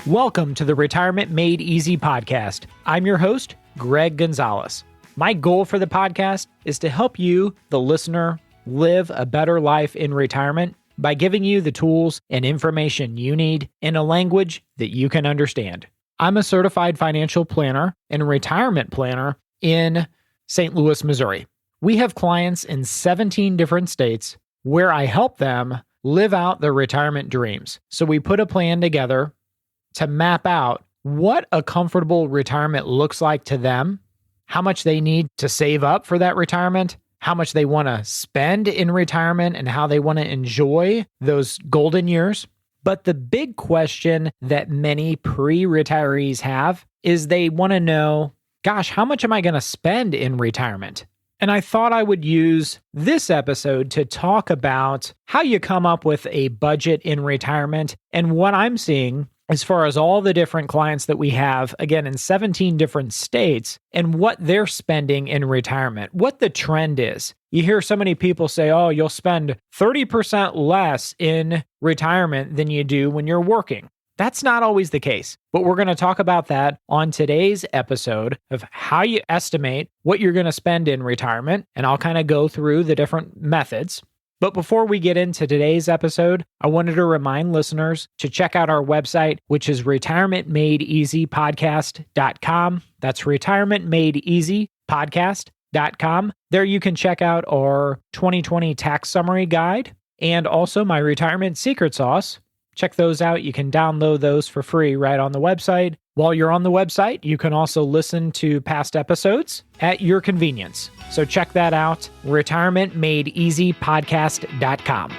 Welcome to the Retirement Made Easy podcast. I'm your host, Greg Gonzalez. My goal for the podcast is to help you, the listener, live a better life in retirement by giving you the tools and information you need in a language that you can understand. I'm a certified financial planner and retirement planner in St. Louis, Missouri. We have clients in 17 different states where I help them live out their retirement dreams. So we put a plan together to map out what a comfortable retirement looks like to them, how much they need to save up for that retirement, how much they want to spend in retirement, and how they want to enjoy those golden years. But the big question that many pre-retirees have is they want to know, gosh, how much am I going to spend in retirement? And I thought I would use this episode to talk about how you come up with a budget in retirement and what I'm seeing as far as all the different clients that we have, again, in 17 different states, and what they're spending in retirement, what the trend is. You hear so many people say, oh, you'll spend 30% less in retirement than you do when you're working. That's not always the case, but we're going to talk about that on today's episode of how you estimate what you're going to spend in retirement, and I'll kind of go through the different methods. But before we get into today's episode, I wanted to remind listeners to check out our website, which is retirementmadeeasypodcast.com. That's retirementmadeeasypodcast.com. There you can check out our 2020 tax summary guide and also my retirement secret sauce. Check those out. You can download those for free right on the website. While you're on the website, you can also listen to past episodes at your convenience. So check that out, retirementmadeeasypodcast.com.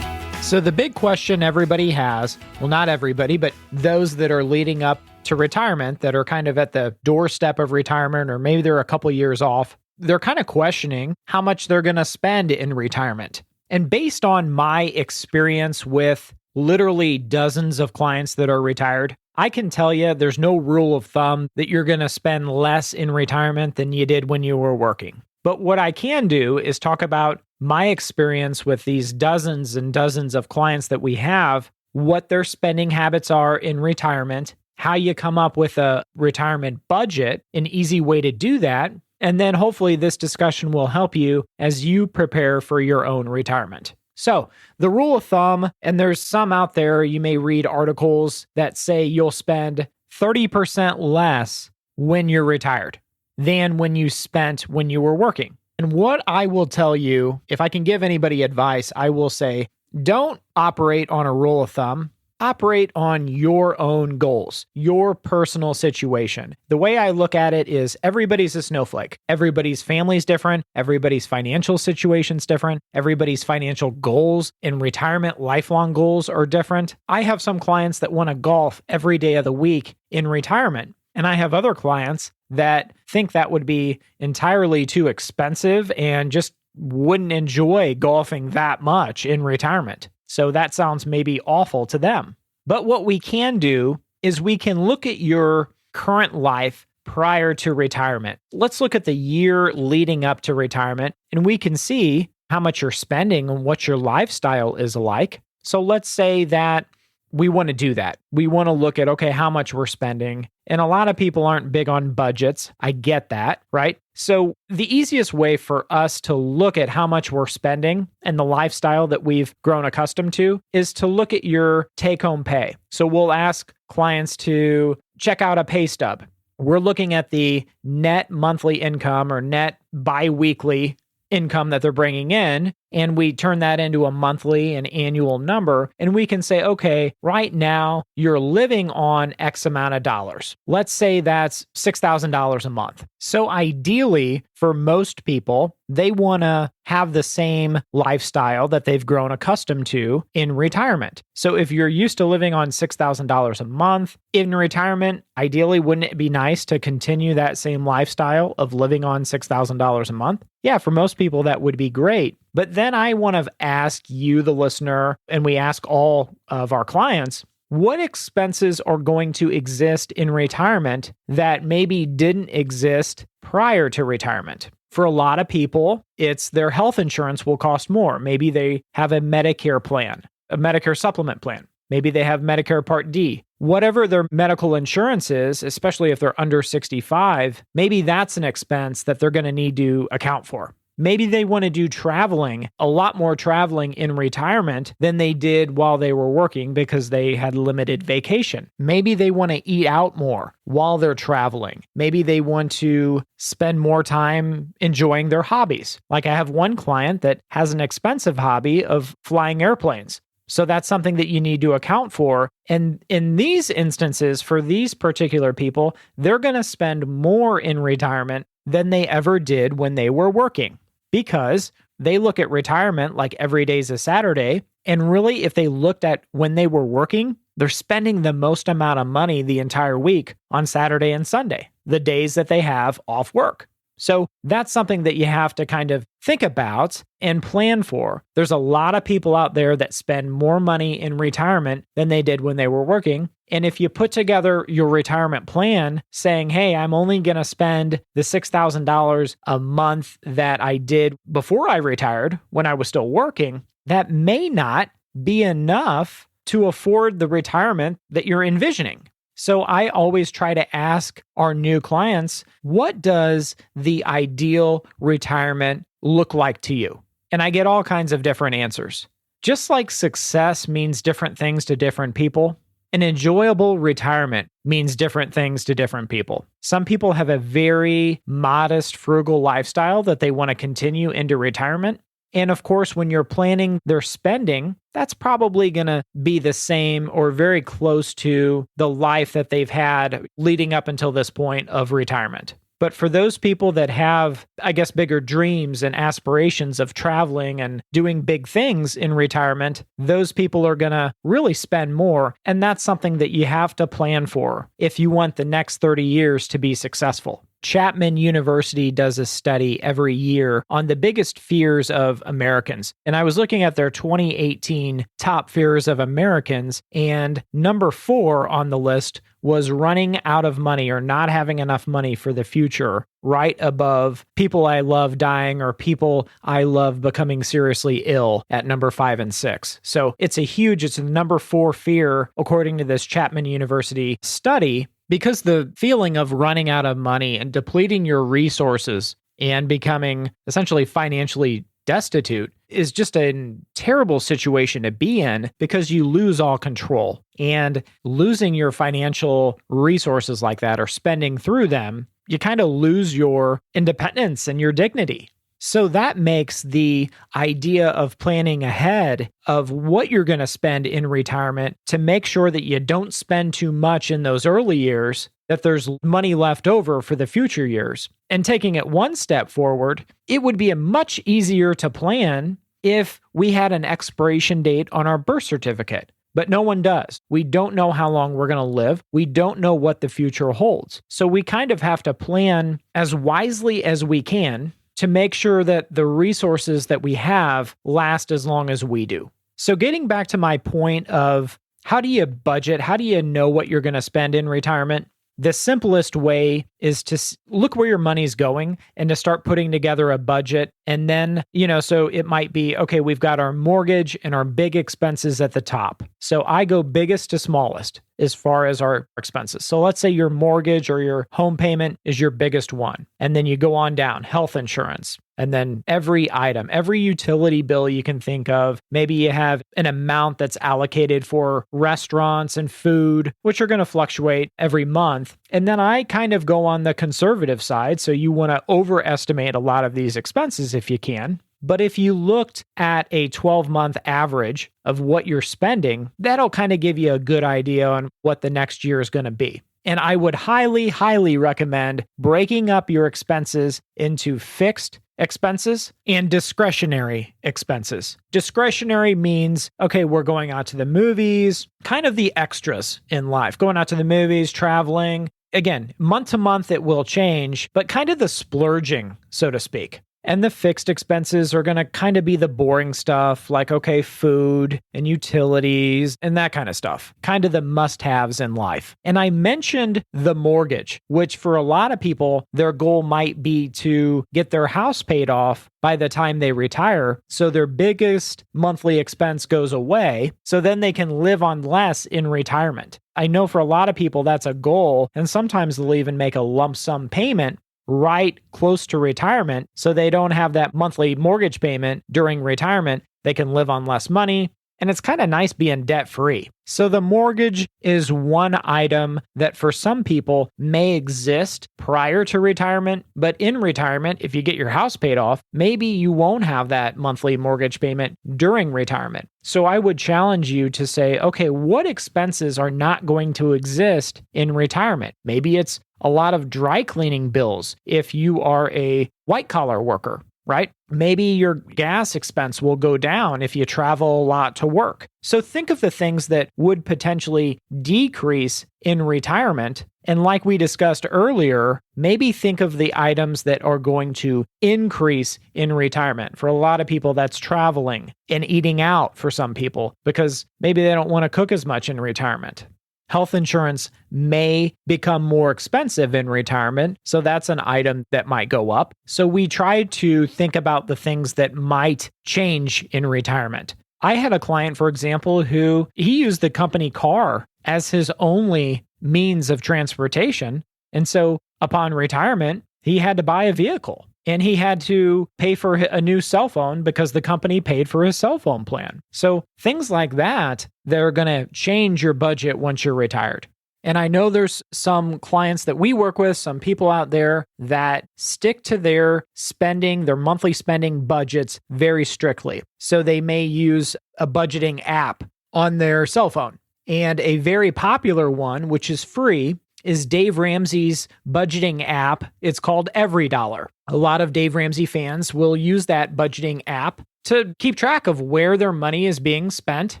So the big question everybody has, well, not everybody, but those that are leading up to retirement that are kind of at the doorstep of retirement, or maybe they're a couple years off, they're kind of questioning how much they're going to spend in retirement. And based on my experience with literally dozens of clients that are retired, I can tell you there's no rule of thumb that you're going to spend less in retirement than you did when you were working. But what I can do is talk about my experience with these dozens and dozens of clients that we have, what their spending habits are in retirement, how you come up with a retirement budget, an easy way to do that. And then hopefully this discussion will help you as you prepare for your own retirement. So the rule of thumb, and there's some out there, you may read articles that say you'll spend 30% less when you're retired than when you spent when you were working. And what I will tell you, if I can give anybody advice, I will say, don't operate on a rule of thumb. Operate on your own goals, your personal situation. The way I look at it is everybody's a snowflake. Everybody's family's different. Everybody's financial situation's different. Everybody's financial goals in retirement, lifelong goals are different. I have some clients that want to golf every day of the week in retirement. And I have other clients that think that would be entirely too expensive and just wouldn't enjoy golfing that much in retirement. So that sounds maybe awful to them. But what we can do is we can look at your current life prior to retirement. Let's look at the year leading up to retirement, and we can see how much you're spending and what your lifestyle is like. So let's say that we want to do that. We want to look at, okay, how much we're spending. And a lot of people aren't big on budgets. I get that, right? So the easiest way for us to look at how much we're spending and the lifestyle that we've grown accustomed to is to look at your take-home pay. So we'll ask clients to check out a pay stub. We're looking at the net monthly income or net biweekly income that they're bringing in, and we turn that into a monthly and annual number, and we can say, okay, right now you're living on X amount of dollars. Let's say that's $6,000 a month. So ideally, for most people, they want to have the same lifestyle that they've grown accustomed to in retirement. So if you're used to living on $6,000 a month in retirement, ideally, wouldn't it be nice to continue that same lifestyle of living on $6,000 a month? Yeah, for most people, that would be great. But then I want to ask you, the listener, and we ask all of our clients, what expenses are going to exist in retirement that maybe didn't exist prior to retirement? For a lot of people, it's their health insurance will cost more. Maybe they have a Medicare plan. a Medicare supplement plan. Maybe they have Medicare Part D. Whatever their medical insurance is, especially if they're under 65, maybe that's an expense that they're going to need to account for. Maybe they want to do traveling, a lot more traveling in retirement than they did while they were working because they had limited vacation. Maybe they want to eat out more while they're traveling. Maybe they want to spend more time enjoying their hobbies. Like I have one client that has an expensive hobby of flying airplanes. So that's something that you need to account for. And in these instances, for these particular people, they're going to spend more in retirement than they ever did when they were working, because they look at retirement like every day's a Saturday. And really, if they looked at when they were working, they're spending the most amount of money the entire week on Saturday and Sunday, the days that they have off work. So that's something that you have to kind of think about and plan for. There's a lot of people out there that spend more money in retirement than they did when they were working. And if you put together your retirement plan saying, hey, I'm only going to spend the $6,000 a month that I did before I retired when I was still working, that may not be enough to afford the retirement that you're envisioning. So I always try to ask our new clients, what does the ideal retirement look like to you? And I get all kinds of different answers. Just like success means different things to different people, an enjoyable retirement means different things to different people. Some people have a very modest, frugal lifestyle that they want to continue into retirement. And of course, when you're planning their spending, that's probably going to be the same or very close to the life that they've had leading up until this point of retirement. But for those people that have, I guess, bigger dreams and aspirations of traveling and doing big things in retirement, those people are going to really spend more. And that's something that you have to plan for if you want the next 30 years to be successful. Chapman University does a study every year on the biggest fears of Americans. And I was looking at their 2018 top fears of Americans, and number 4 on the list was running out of money or not having enough money for the future, right above people I love dying or people I love becoming seriously ill at number 5 and 6. So it's the number 4 fear, according to this Chapman University study. Because the feeling of running out of money and depleting your resources and becoming essentially financially destitute is just a terrible situation to be in, because you lose all control. And losing your financial resources like that or spending through them, you kind of lose your independence and your dignity. So that makes the idea of planning ahead of what you're going to spend in retirement to make sure that you don't spend too much in those early years, that there's money left over for the future years. And taking it one step forward, it would be much easier to plan if we had an expiration date on our birth certificate. But no one does. We don't know how long we're going to live. We don't know what the future holds. So we kind of have to plan as wisely as we can to make sure that the resources that we have last as long as we do. So getting back to my point of how do you budget? How do you know what you're going to spend in retirement? The simplest way is to look where your money's going and to start putting together a budget. And then, so it might be, okay, we've got our mortgage and our big expenses at the top. So I go biggest to smallest as far as our expenses. So let's say your mortgage or your home payment is your biggest one. And then you go on down, health insurance. And then every item, every utility bill you can think of, maybe you have an amount that's allocated for restaurants and food, which are going to fluctuate every month. And then I kind of go on the conservative side. So you want to overestimate a lot of these expenses if you can. But if you looked at a 12-month average of what you're spending, that'll kind of give you a good idea on what the next year is going to be. And I would highly, highly recommend breaking up your expenses into fixed expenses and discretionary expenses. Discretionary means, okay, we're going out to the movies, kind of the extras in life, going out to the movies, traveling. Again, month to month, it will change, but kind of the splurging, so to speak. And the fixed expenses are going to kind of be the boring stuff like, okay, food and utilities and that kind of stuff, kind of the must-haves in life. And I mentioned the mortgage, which for a lot of people, their goal might be to get their house paid off by the time they retire. So their biggest monthly expense goes away. So then they can live on less in retirement. I know for a lot of people, that's a goal. And sometimes they'll even make a lump sum payment right close to retirement so they don't have that monthly mortgage payment during retirement. They can live on less money. And it's kind of nice being debt free. So the mortgage is one item that for some people may exist prior to retirement, but in retirement, if you get your house paid off, maybe you won't have that monthly mortgage payment during retirement. So I would challenge you to say, okay, what expenses are not going to exist in retirement? Maybe it's a lot of dry cleaning bills if you are a white collar worker, right? Maybe your gas expense will go down if you travel a lot to work. So think of the things that would potentially decrease in retirement. And like we discussed earlier, maybe think of the items that are going to increase in retirement. For a lot of people, that's traveling and eating out for some people because maybe they don't want to cook as much in retirement. Health insurance may become more expensive in retirement, so that's an item that might go up. So we try to think about the things that might change in retirement. I had a client, for example, who he used the company car as his only means of transportation. And so upon retirement, he had to buy a vehicle. And he had to pay for a new cell phone because the company paid for his cell phone plan. So things like that, they're going to change your budget once you're retired. And I know there's some clients that we work with, some people out there that stick to their spending, their monthly spending budgets very strictly. So they may use a budgeting app on their cell phone. And a very popular one, which is free, is Dave Ramsey's budgeting app. It's called EveryDollar. A lot of Dave Ramsey fans will use that budgeting app to keep track of where their money is being spent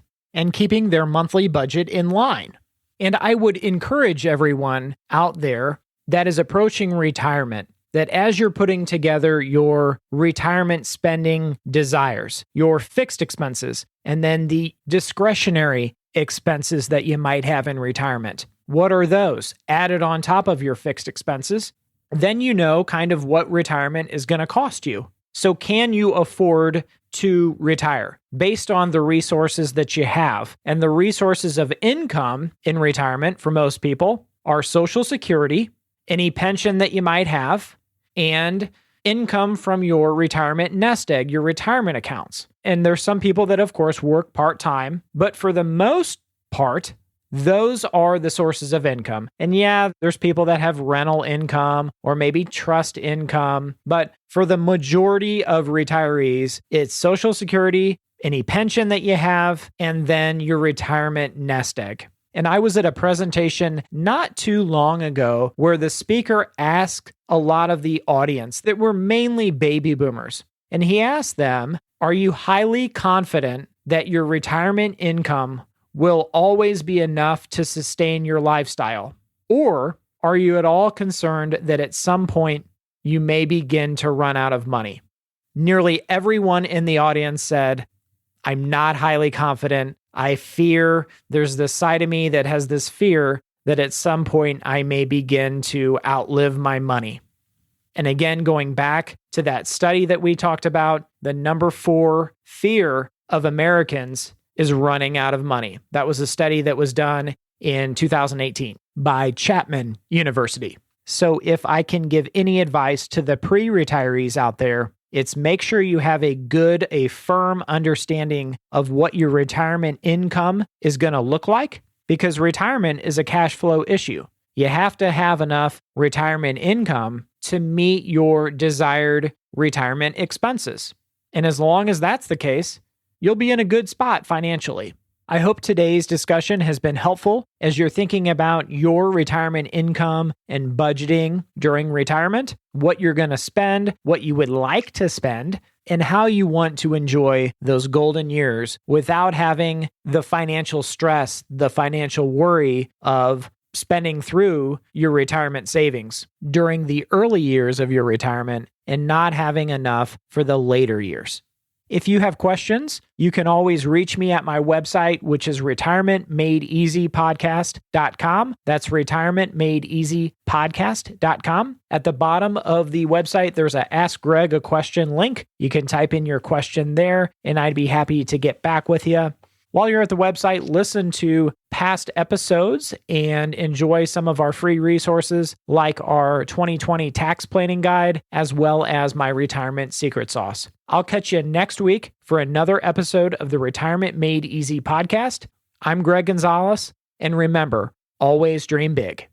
and keeping their monthly budget in line. And I would encourage everyone out there that is approaching retirement that as you're putting together your retirement spending desires, your fixed expenses, and then the discretionary expenses that you might have in retirement, what are those added on top of your fixed expenses? Then you know kind of what retirement is going to cost you. So can you afford to retire based on the resources that you have? And the resources of income in retirement for most people are Social Security, any pension that you might have, and income from your retirement nest egg, your retirement accounts. And there's some people that, of course, work part-time, but for the most part, those are the sources of income. And yeah, there's people that have rental income or maybe trust income, but for the majority of retirees, it's Social Security, any pension that you have, and then your retirement nest egg. And I was at a presentation not too long ago where the speaker asked a lot of the audience that were mainly baby boomers. And he asked them, are you highly confident that your retirement income will always be enough to sustain your lifestyle? Or are you at all concerned that at some point you may begin to run out of money? Nearly everyone in the audience said, I'm not highly confident. I fear there's this side of me that has this fear that at some point I may begin to outlive my money. And again, going back to that study that we talked about, the number 4 fear of Americans is running out of money. That was a study that was done in 2018 by Chapman University. So if I can give any advice to the pre-retirees out there, it's make sure you have a firm understanding of what your retirement income is going to look like, because retirement is a cash flow issue. You have to have enough retirement income to meet your desired retirement expenses. And as long as that's the case, you'll be in a good spot financially. I hope today's discussion has been helpful as you're thinking about your retirement income and budgeting during retirement, what you're going to spend, what you would like to spend, and how you want to enjoy those golden years without having the financial stress, the financial worry of spending through your retirement savings during the early years of your retirement and not having enough for the later years. If you have questions, you can always reach me at my website, which is retirementmadeeasypodcast.com. That's retirementmadeeasypodcast.com. At the bottom of the website, there's a Ask Greg a Question link. You can type in your question there, and I'd be happy to get back with you. While you're at the website, listen to past episodes and enjoy some of our free resources like our 2020 tax planning guide, as well as my retirement secret sauce. I'll catch you next week for another episode of the Retirement Made Easy podcast. I'm Greg Gonzalez, and remember, always dream big.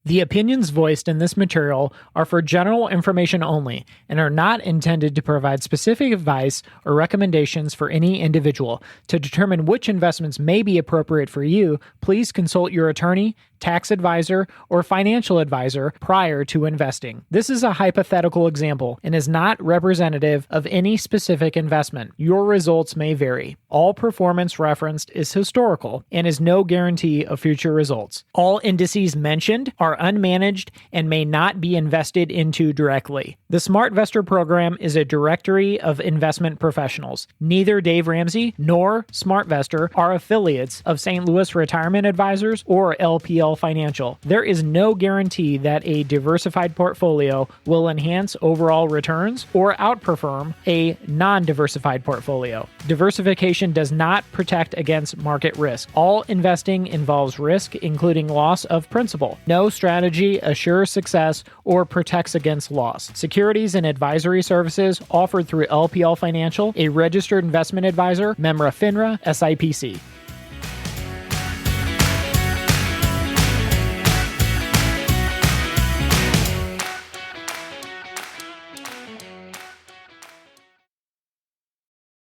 The opinions voiced in this material are for general information only and are not intended to provide specific advice or recommendations for any individual. To determine which investments may be appropriate for you, please consult your attorney, tax advisor, or financial advisor prior to investing. This is a hypothetical example and is not representative of any specific investment. Your results may vary. All performance referenced is historical and is no guarantee of future results. All indices mentioned are unmanaged and may not be invested into directly. The SmartVestor program is a directory of investment professionals. Neither Dave Ramsey nor SmartVestor are affiliates of St. Louis Retirement Advisors or LPL Financial. There is no guarantee that a diversified portfolio will enhance overall returns or outperform a non-diversified portfolio. Diversification does not protect against market risk. All investing involves risk, including loss of principal. No strategy assures success or protects against loss. Securities and advisory services offered through LPL Financial, a registered investment advisor, member FINRA, SIPC.